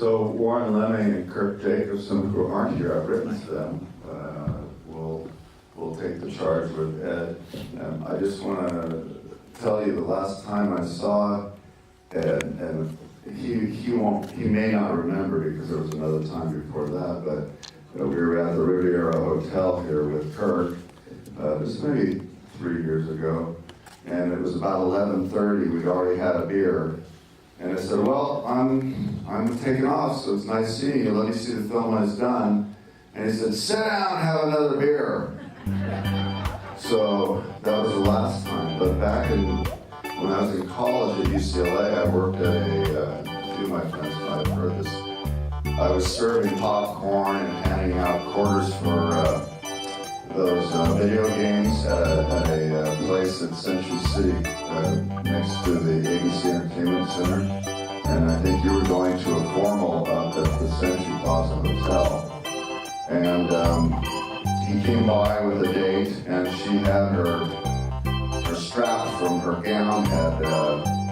So Warren Leming and Kurt Jacobsen, who aren't here, I've written to them, will take the charge with Ed. I just want to tell you the last time I saw Ed, and he may not remember because there was another time before that, but we were at the Riviera Hotel here with Kurt, this maybe 3 years ago, and it was about 11:30. We'd already had a beer. And I said, well, I'm taking off, so it's nice seeing you. Let me see the film when it's done. And he said, sit down and have another beer. So that was the last time. But back when I was in college at UCLA, I worked at a few of my friends might have heard this. I was serving popcorn and handing out quarters for those video games at a place in Century City next to the ABC Entertainment Center. And I think you were going to a formal up at the Century Plaza Hotel. And he came by with a date, and she had her strap from her gown had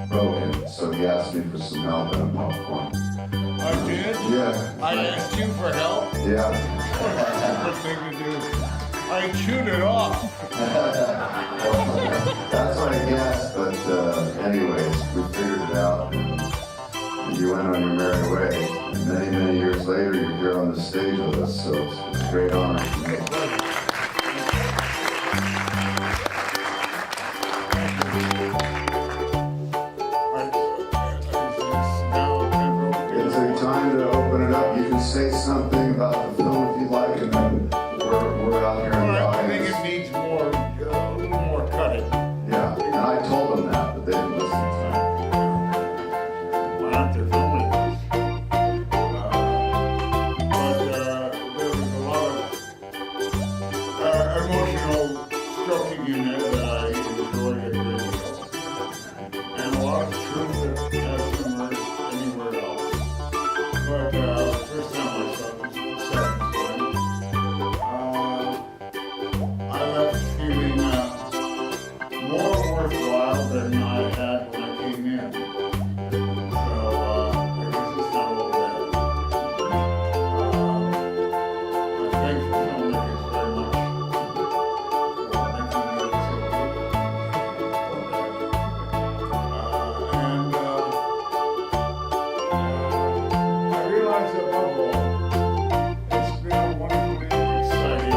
broken. So he asked me for some help and popcorn. I did? Yeah. I asked you for help? Yeah. What a good thing to do. I chewed it off. Well, that's what I guessed, but anyways, we figured it out, and you went on your merry way. And many, many years later, you're here on the stage with us, so it's a great honor for me. It's a time to open it up. You can say something about the film if you like, and then we're out here in the I think audience. it needs more, a little more cutting. Yeah, and I told them that, but they didn't listen to me. Why aren't they filming this? But there was a lot of emotional stroking in there that I enjoyed a great deal. And a lot of truth that hasn't emerged anywhere else. But the first time I saw it was the second time. I left feeling more worthwhile than I had when I came in. So this is not all bad. I thank the filmmakers very much for making me so good. And I realize above all, it's been a wonderfully exciting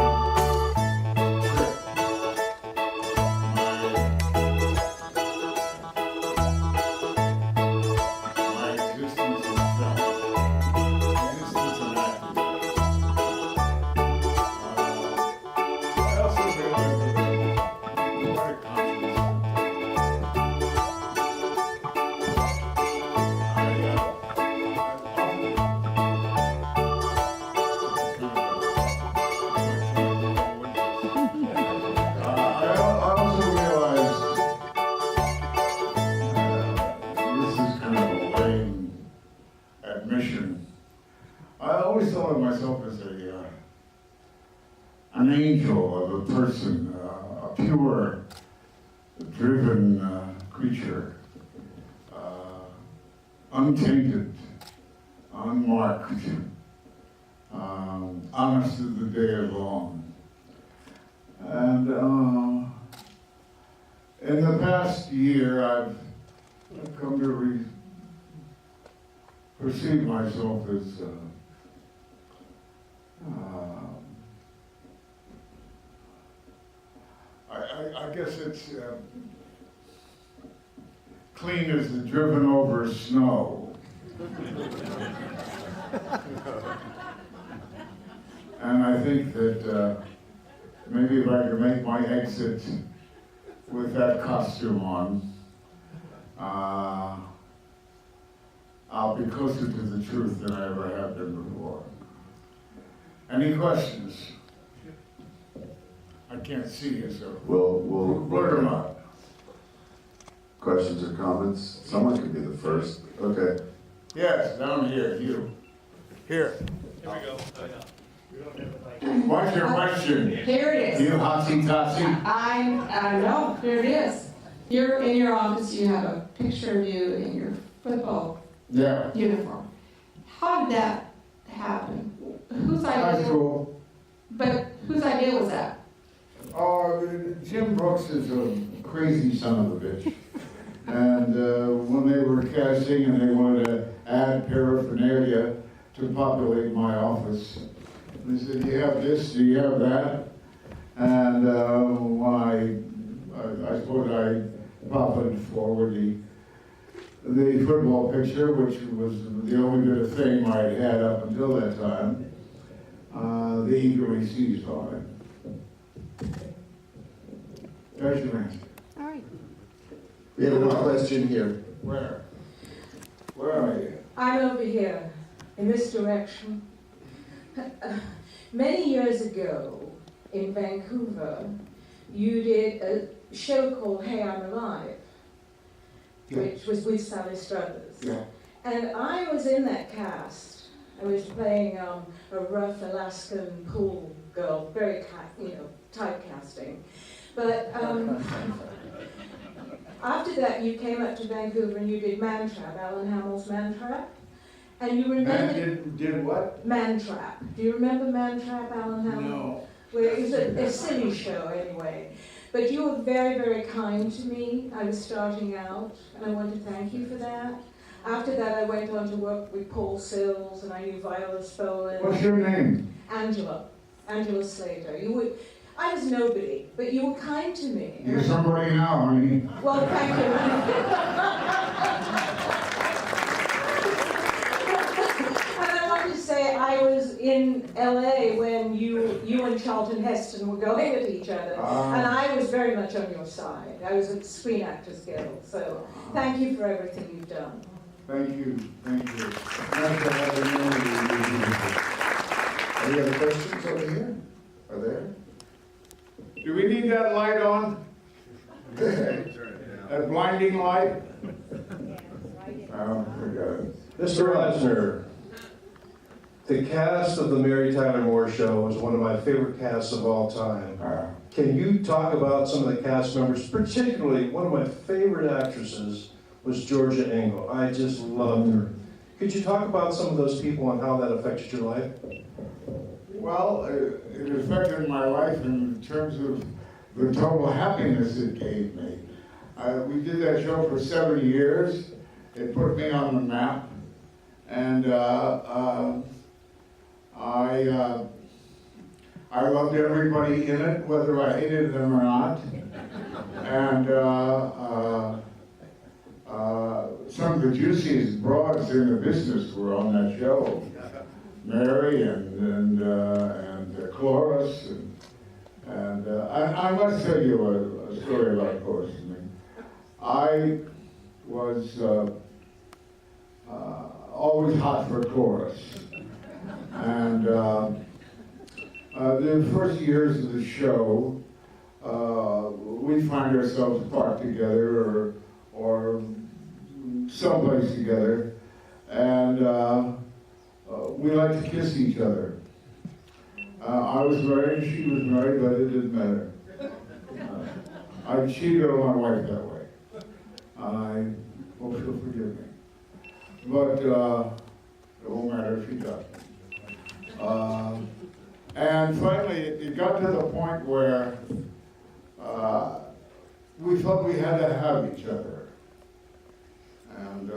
trip. My existence in film, existence in acting. I also realize that I'm quite a conscious. I also realize this is kind of a lame admission. I always thought of myself as an angel of a person, a pure, driven creature, untainted, unmarked, honest as the day is long. And in the past year, I've come to perceive myself as I guess it's clean as the driven over snow. And I think that maybe if I could make my exit with that costume on, I'll be closer to the truth than I ever have been before. Any questions? I can't see you, so We'll blurt them out. questions or comments? Someone could be the first. Okay. Yes, down here, you. Here. Here we go. What's your question? Here it is. You hotsy-totsy? No, here it is. You're in your office, you have a picture of you in your football Yeah. uniform. How did that happen? Whose High idea? school. But whose idea was that? Oh, Jim Brooks is a crazy son of a bitch. And when they were casting and they wanted to add paraphernalia to populate my office, they said, do you have this, do you have that? And when I suppose I puppeted forward the football picture, which was the only bit of fame I had had up until that time, they eagerly seized on it. There's your answer. All right. We have another question here. Where? Where are you? I'm over here, in this direction. Many years ago, in Vancouver, you did a show called Hey, I'm Alive, which was with Sally Struthers. Yeah. And I was in that cast. I was playing a rough Alaskan pool girl, very, typecasting. But after that, you came up to Vancouver and you did Man Trap, Alan Hamill's Man Trap. And you remember... Did what? Man Trap. Do you remember Man Trap, Alan Hamill? No. Well, it was a silly show anyway. But you were very, very kind to me. I was starting out, and I want to thank you for that. After that, I went on to work with Paul Sills, and I knew Viola Spolin. What's your name? Angela Slater. I was nobody, but you were kind to me. You're somebody now, honey. Well, thank you. And I want to say I was in LA when you and Charlton Heston were going at each other, and I was very much on your side. I was at Screen Actors Guild, so thank you for everything you've done. Thank you. Thank you. Nice to have you. Any other questions over here? Are there? Do we need that light on? That blinding light? Oh, forgot it. Mr. Asner, the cast of the Mary Tyler Moore Show is one of my favorite casts of all time. Can you talk about some of the cast members, particularly one of my favorite actresses was Georgia Engel. I just loved her. Could you talk about some of those people and how that affected your life? Well, it affected my life in terms of the total happiness it gave me. We did that show for 7 years. It put me on the map, and I loved everybody in it, whether I hated them or not. And some of the juiciest broads in the business were on that show. Mary and Cloris, and I must tell you a story about Cloris. I was always hot for Cloris, and the first years of the show, we find ourselves parked together or someplace together, and we like to kiss each other. I was married, she was married, but it didn't matter. I cheated on my wife that way. I hope she'll forgive me. But it won't matter if she does. And finally, it got to the point where we felt we had to have each other. And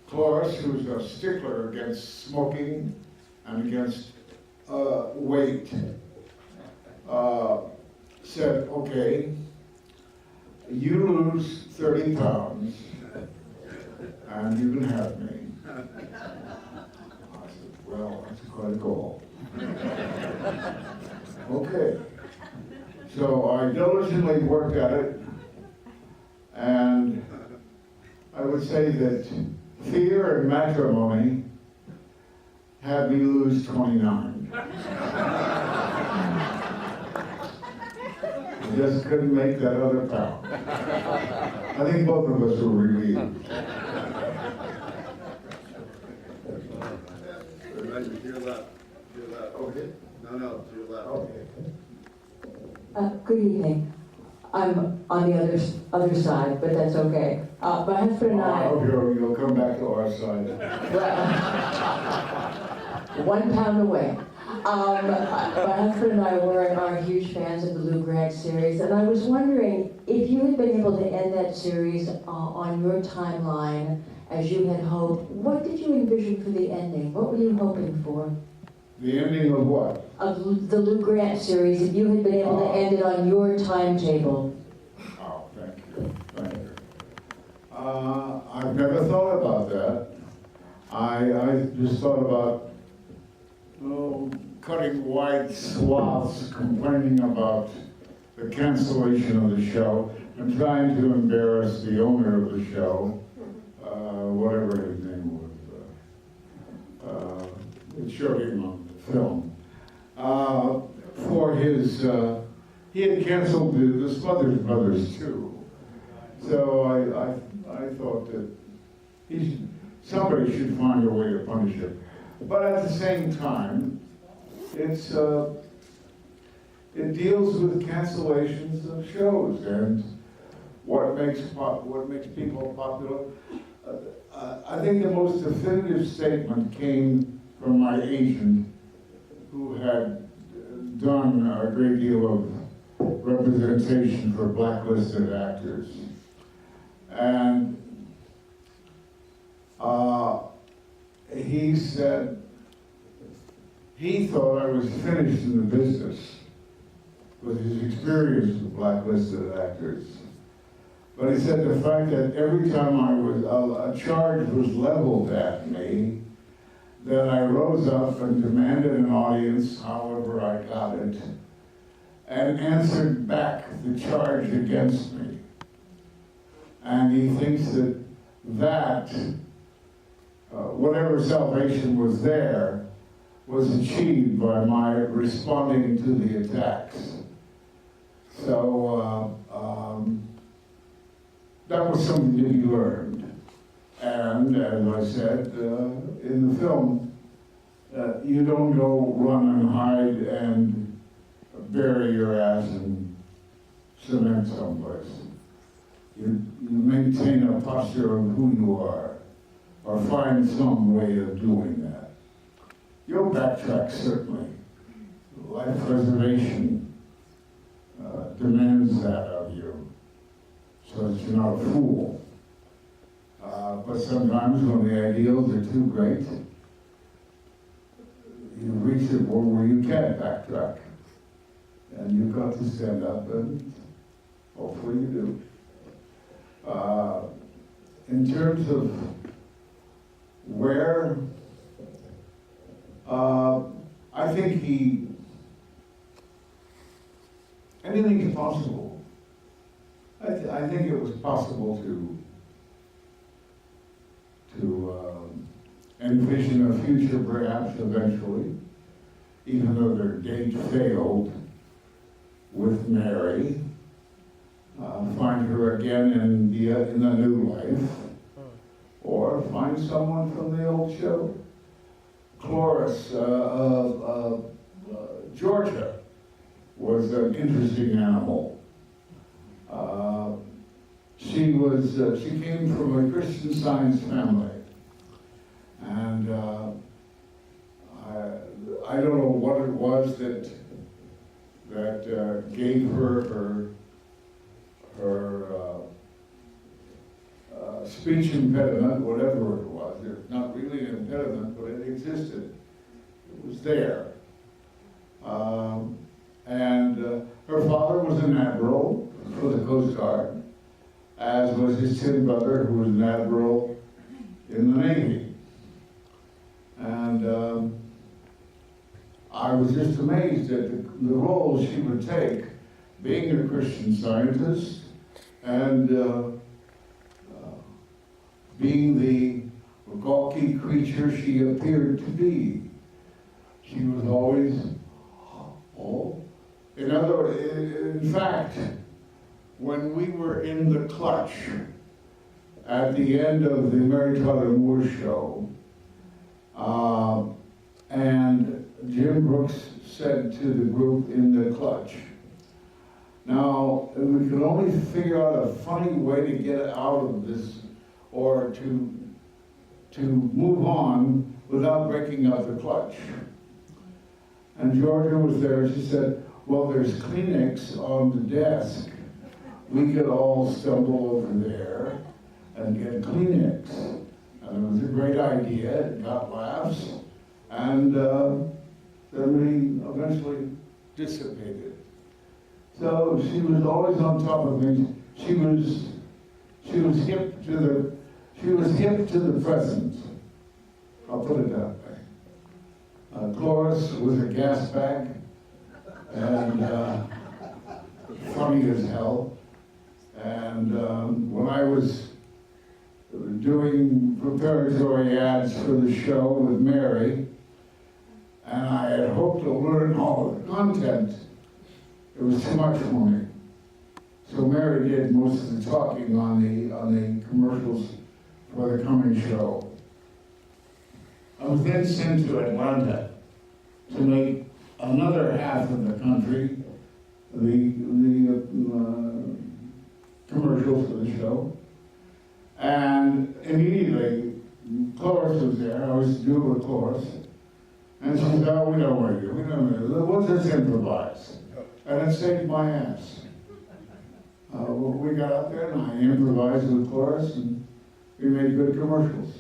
Cloris, who's a stickler against smoking and against weight, said, okay, you lose 30 pounds and you can have me. I said, well, that's quite a goal. Okay. So I diligently worked at it, and I would say that fear and matrimony had me lose 29. I just couldn't make that other pound. I think both of us were relieved. To your left. To your left. Okay. No, to your left. Okay. Good evening. I'm on the other side, but that's okay. My husband and I I, hope you'll come back to our side. well, 1 pound away. My husband and I are huge fans of the Lou Grant series, and I was wondering if you had been able to end that series on your timeline as you had hoped. What did you envision for the ending? What were you hoping for? The ending of what? Of the Lou Grant series, if you had been able to end it on your timetable. Oh, thank you, thank you. I've never thought about that. I just thought about cutting wide swaths complaining about the cancellation of the show and trying to embarrass the owner of the show, whatever his name was. It showed him on the film. For his, he had canceled the Smothers Brothers too. So I thought that somebody should find a way to punish it. But at the same time, it deals with cancellations of shows and what makes people popular. I think the most definitive statement came from my agent, who had done a great deal of representation for blacklisted actors. And he said he thought I was finished in the business with his experience with blacklisted actors. But he said the fact that every time a charge was leveled at me, that I rose up and demanded an audience, however I got it, and answered back the charge against me. And he thinks that whatever salvation was there was achieved by my responding to the attacks. So that was something to be learned. And as I said, in the film, you don't go run and hide and bury your ass in cement someplace. You maintain a posture of who you are, or find some way of doing that. You'll backtrack, certainly. Life preservation demands that of you, so that you're not a fool. But sometimes when the ideals are too great, you reach a point where you can't backtrack. And you've got to stand up, and hopefully you do. In terms of where, I think anything is possible. I think it was possible to envision a future perhaps eventually, even though their date failed, with Mary, find her again in the new life, or find someone from the old show. Cloris of Georgia was an interesting animal. She came from a Christian Science family, and I don't know what it was that gave her speech impediment, whatever it was. It's not really an impediment, but it existed. It was there. And her father was an admiral for the Coast Guard, as was his twin brother, who was an admiral in the Navy. And I was just amazed at the role she would take, being a Christian Scientist and being the gawky creature she appeared to be. She was always, in fact, when we were in the clutch at the end of the Mary Tyler Moore show, and Jim Brooks said to the group in the clutch, Now, we could only figure out a funny way to get out of this, or to move on without breaking up the clutch. And Georgia was there, she said, well, there's Kleenex on the desk. We could all stumble over there and get Kleenex. And it was a great idea, it got laughs, and then we eventually dissipated. So she was always on top of things. She was hip to the present. I'll put it that way. Cloris was a gas bag, and funny as hell. And when I was doing preparatory ads for the show with Mary, and I had hoped to learn all of the content, it was too much for me. So Mary did most of the talking on the commercials for the coming show. I was then sent to Atlanta to make another half of the country, the commercials for the show. And immediately, Cloris was there. I was to do it with Cloris. And she said, oh, we don't want to do it. We don't want to do it. We'll just improvise. And it saved my ass. We got out there and I improvised with Cloris and we made good commercials.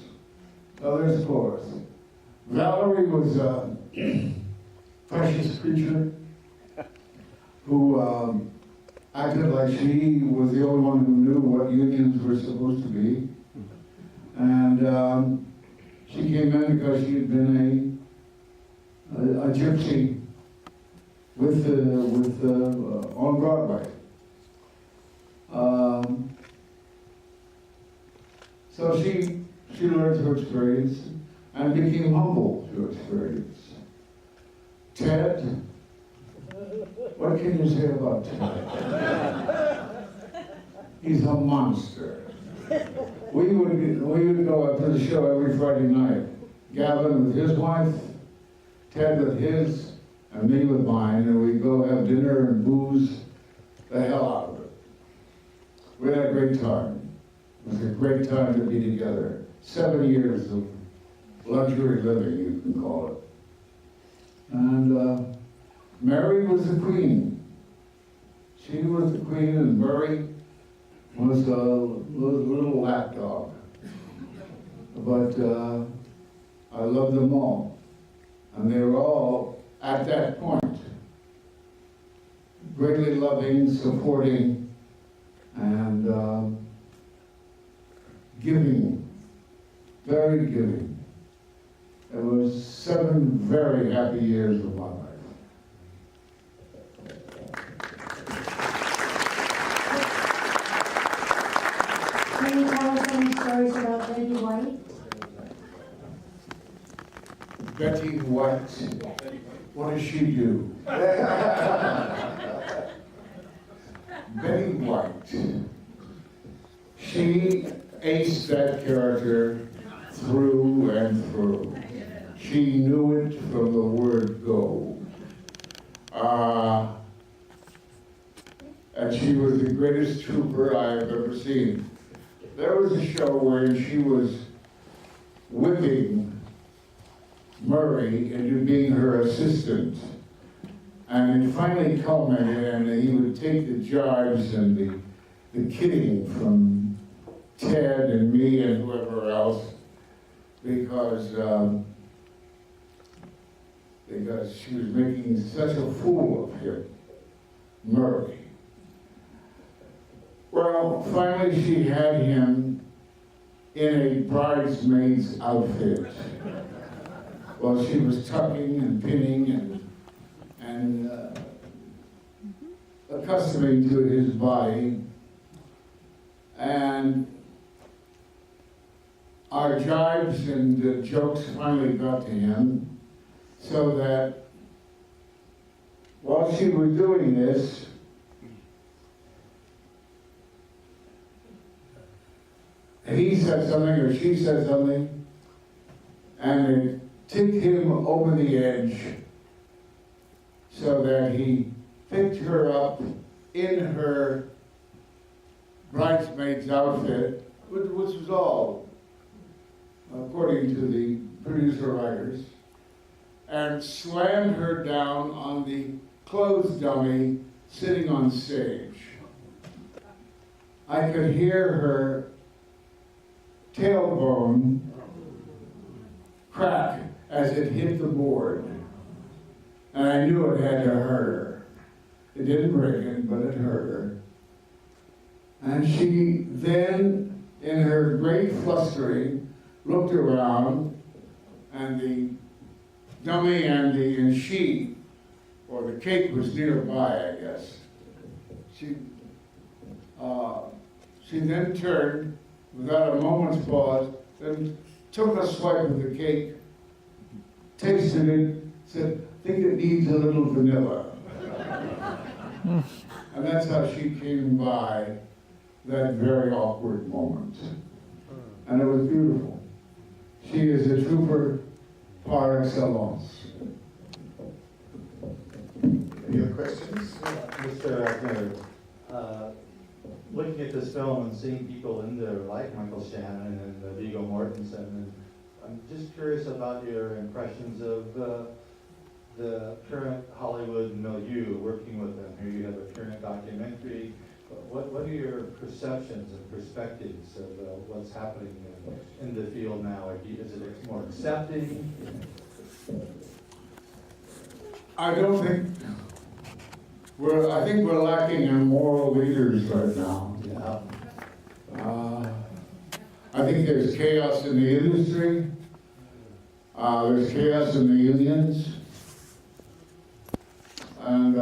So there's Cloris. Valerie was a precious creature who acted like she was the only one who knew what unions were supposed to be. And she came in because she had been a gypsy on Broadway. So she learned through experience and became humble through experience. Ted, what can you say about Ted? He's a monster. We would go up to the show every Friday night. Gavin with his wife, Ted with his, and me with mine, and we'd go have dinner and booze the hell out of it. We had a great time. It was a great time to be together. 7 years of luxury living, you can call it. And Mary was the queen. She was the queen, and Murray was a little lapdog. But I loved them all. And they were all, at that point, greatly loving, supporting, and giving, very giving. It was 7 very happy years of my life. Can you tell us any stories about Betty White? Betty White, what does she do? Betty White, she aced that character through and through. She knew it from the word go. And she was the greatest trooper I have ever seen. There was a show where she was whipping Murray into being her assistant. And it finally culminated, and he would take the jibes and the kidding from Ted and me and whoever else, because she was making such a fool of him, Murray. Well, finally she had him in a bridesmaid's outfit while she was tucking and pinning and accustoming to his body. And our jibes and jokes finally got to him, so that while she was doing this, he said something or she said something, and it tipped him over the edge, so that he picked her up in her bridesmaid's outfit, which was all according to the producer-writers, and slammed her down on the clothes dummy sitting on stage. I could hear her tailbone crack as it hit the board, and I knew it had to hurt her. It didn't break it, but it hurt her. And she then, in her great flustering, looked around, and the dummy and she, or the cake was nearby, I guess. She then turned, without a moment's pause, then took a swipe of the cake, tasted it, said, I think it needs a little vanilla. And that's how she came by that very awkward moment. And it was beautiful. She is a trooper par excellence. Any other questions? Mr. Asner, looking at this film and seeing people in there like Michael Shannon and Viggo Mortensen, and I'm just curious about your impressions of the current Hollywood milieu, working with them. Here you have a current documentary. What are your perceptions and perspectives of what's happening in the field now? Is it more accepting? I don't think I think we're lacking in moral leaders right now. Yeah. I think there's chaos in the industry. There's chaos in the unions. And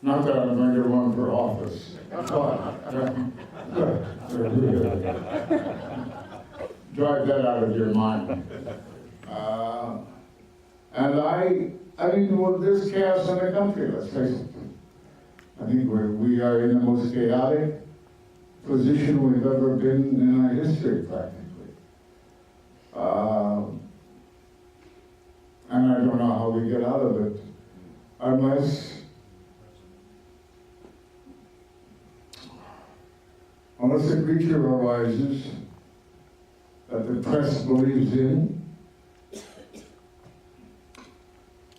not that I'm going to run for office, but drive that out of your mind. And I mean, well, there's chaos in the country, let's face it. I think we are in the most chaotic position we've ever been in our history, practically. And I don't know how we get out of it, unless a creature arises that the press believes in,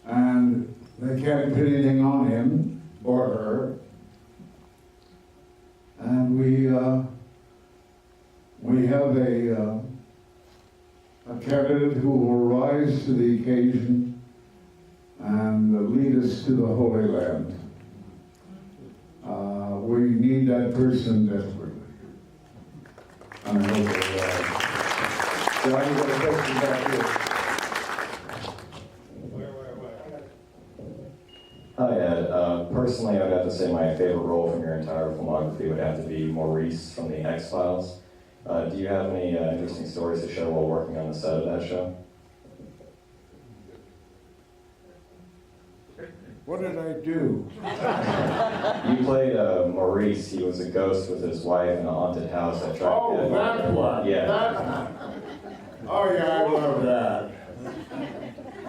and they can't put anything on him or her, and we have a candidate who will rise to the occasion and lead us to the Holy Land. We need that person desperately. And I hope it John, you got a question back here? Hi, Ed. Personally, I'd have to say my favorite role from your entire filmography would have to be Maurice from the X-Files. Do you have any interesting stories to share while working on the set of that show? What did I do? You played Maurice. He was a ghost with his wife in a haunted house that tried to Oh, that one. Yeah. Oh, yeah, I love that.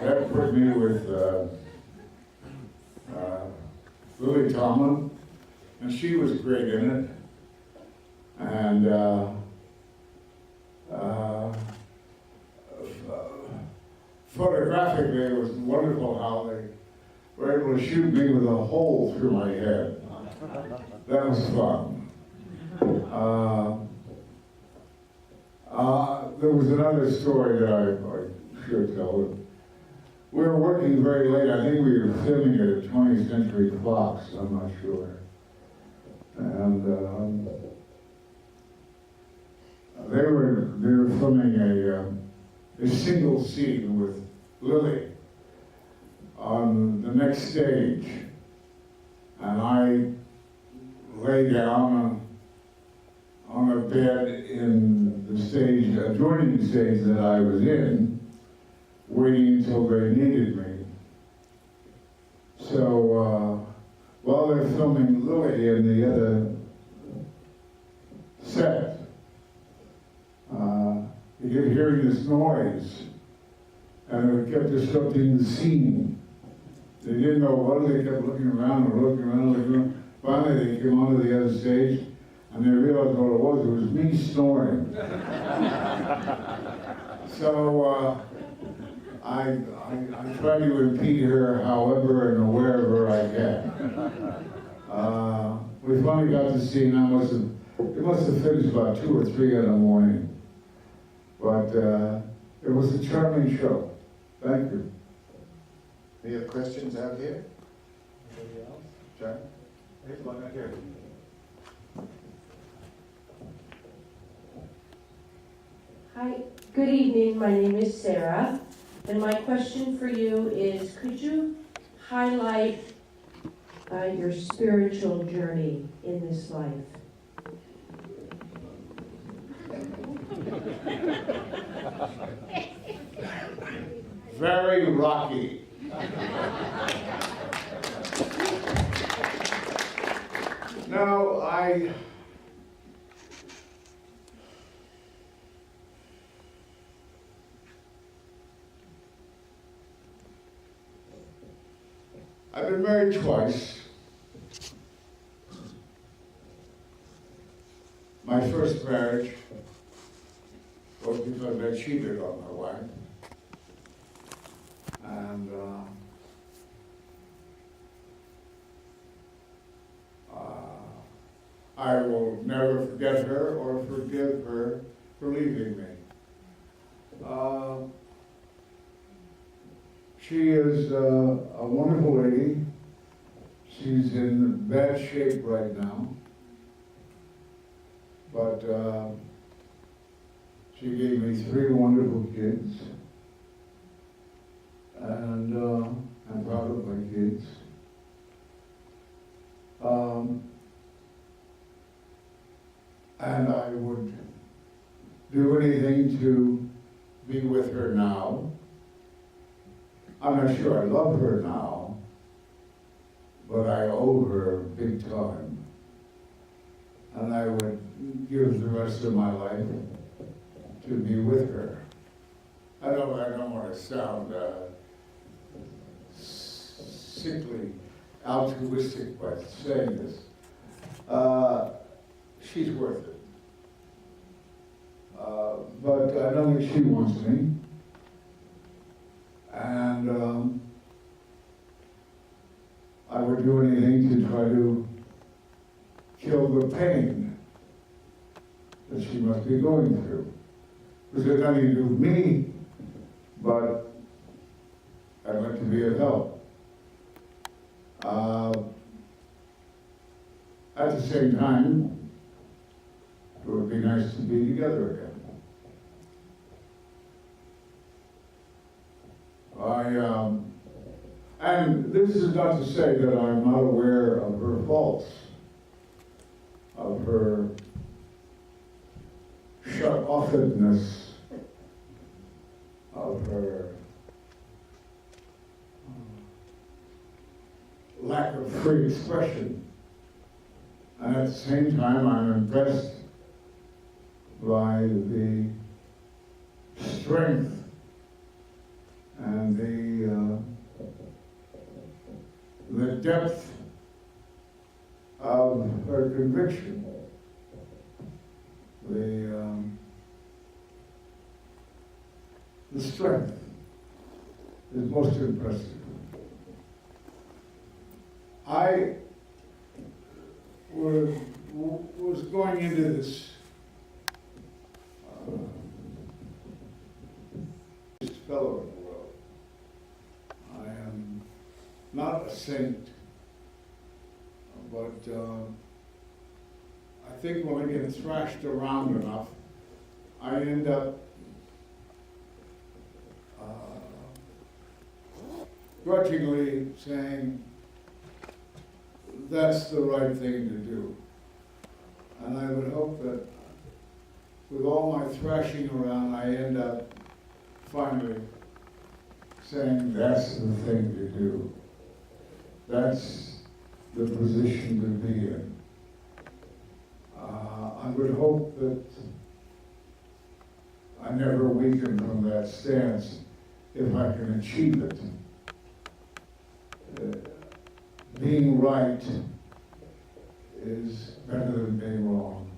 That put me with Lily Tomlin, and she was great in it. And photographically, it was wonderful how they were able to shoot me with a hole through my head. That was fun. There was another story that I should tell. We were working very late. I think we were filming it at 20th Century Fox. I'm not sure. And they were filming a single scene with Lily on the next stage, and I lay down on a bed in the stage, adjoining the stage that I was in, waiting until they needed me. So while they're filming Lily in the other set, you kept hearing this noise, and it kept disrupting the scene. They didn't know what, they kept looking around and looking around, looking around. Finally, they came onto the other stage, and they realized what it was. It was me snoring. So I try to impede her however and wherever I can. We finally got to see, and it must have finished about 2 or 3 in the morning. But it was a charming show. Thank you. Any other questions out here? Anybody else? John? Here's one right here. Hi, good evening. My name is Sarah, and my question for you is, could you highlight your spiritual journey in this life? Very rocky. No, I've been married twice. My first marriage was because I cheated on my wife. And I will never forget her or forgive her for leaving me. She is a wonderful lady. She's in bad shape right now. But she gave me 3 wonderful kids. And I'm proud of my kids. And I would do anything to be with her now. I'm not sure I love her now, but I owe her big time. And I would give the rest of my life to be with her. I don't want to sound sickly, altruistic by saying this. She's worth it. But I don't think she wants me. And I would do anything to try to kill the pain that she must be going through. Because it has nothing to do with me, but I'd like to be of help. At the same time, it would be nice to be together again. And this is not to say that I'm not aware of her faults, of her shut-offedness, of her lack of free expression. And at the same time, I'm impressed by the strength and the depth of her conviction, the strength is most impressive. I was going into this fellow in the world. I am not a saint, but I think when I get thrashed around enough, I end up grudgingly saying, that's the right thing to do. And I would hope that with all my thrashing around, I end up finally saying, that's the thing to do. That's the position to be in. I would hope that I never weaken from that stance if I can achieve it. being right is better than being wrong.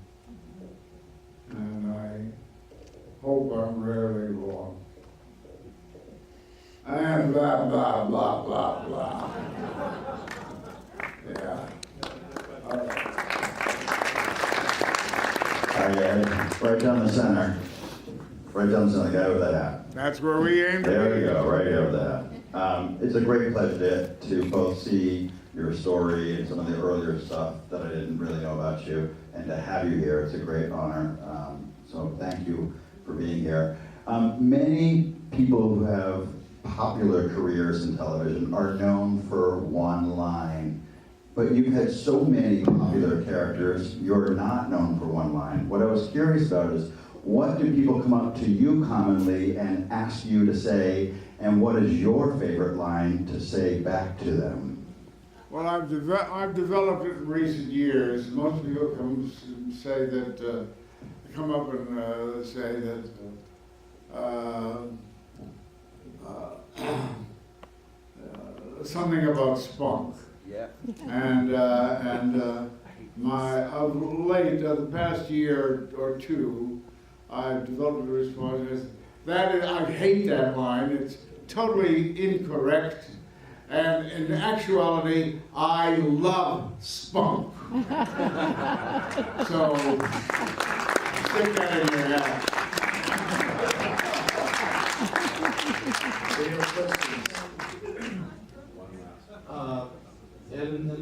And I hope I'm rarely wrong. And blah, blah, blah, blah, blah. Yeah. Right down the center. Right down the center, the guy with the hat. That's where we aim to be. There we go, right over the hat. It's a great pleasure to both see your story and some of the earlier stuff that I didn't really know about you, and to have you here. It's a great honor. So thank you for being here. Many people who have popular careers in television are known for one line. But you've had so many popular characters, you're not known for one line. What I was curious about is, what do people come up to you commonly and ask you to say, and what is your favorite line to say back to them? Well, I've developed it in recent years. Most people come say that, come up and say that, something about spunk. Yeah. And of late, the past year or two, I've developed a response. I hate that line. It's totally incorrect. And in actuality, I love spunk. So, stick that in your hat. In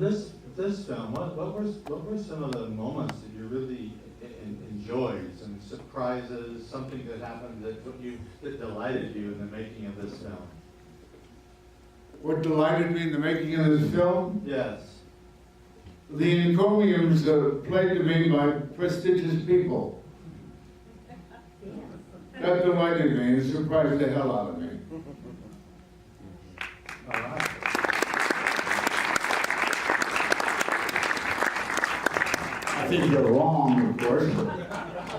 this film, what were some of the moments that you really enjoyed? Some surprises, something that happened that delighted you in the making of this film? What delighted me in the making of this film? Yes. The encomiums played to me by prestigious people. That delighted me and surprised the hell out of me. All right. I think you're wrong, of course.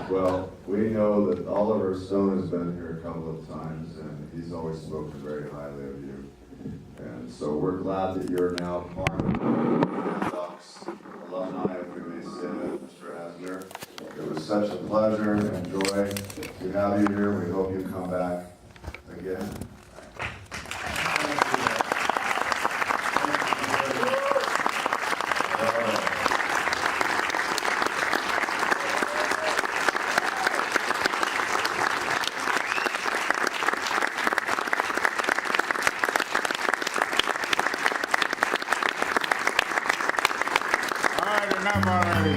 Well, we know that Oliver Stone has been here a couple of times, and he's always spoken very highly of you. And so we're glad that you're now part of the AMDOCS alumni, if we may say that, Mr. Asner. It was such a pleasure and joy to have you here. We hope you come back again. All right, enough already.